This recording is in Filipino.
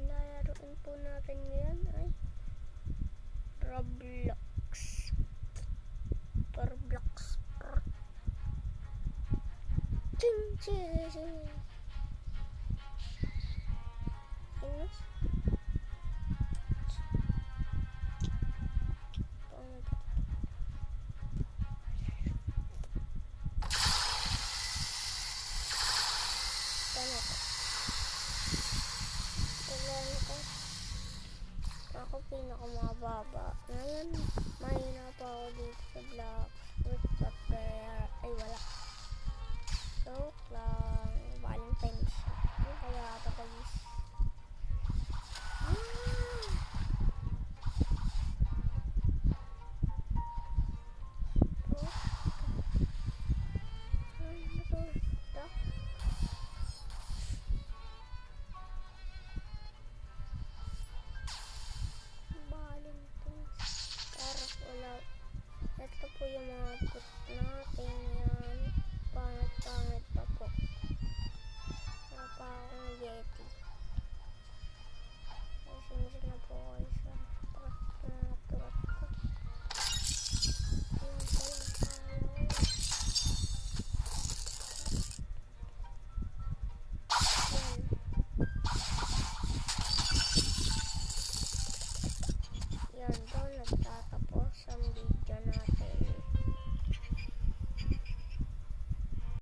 Lalaroin po natin ngayon ay Roblox. Ching ching ching. Ayos. Ako pinakamababa. Ngayon, mahina pa ako dito sa block. But there, ay wala. Joke lang. Valentine's. Ano kaya ata guys? Ito po yung mga put natin yan. Pangit pa po. Wala pa akong Yeti.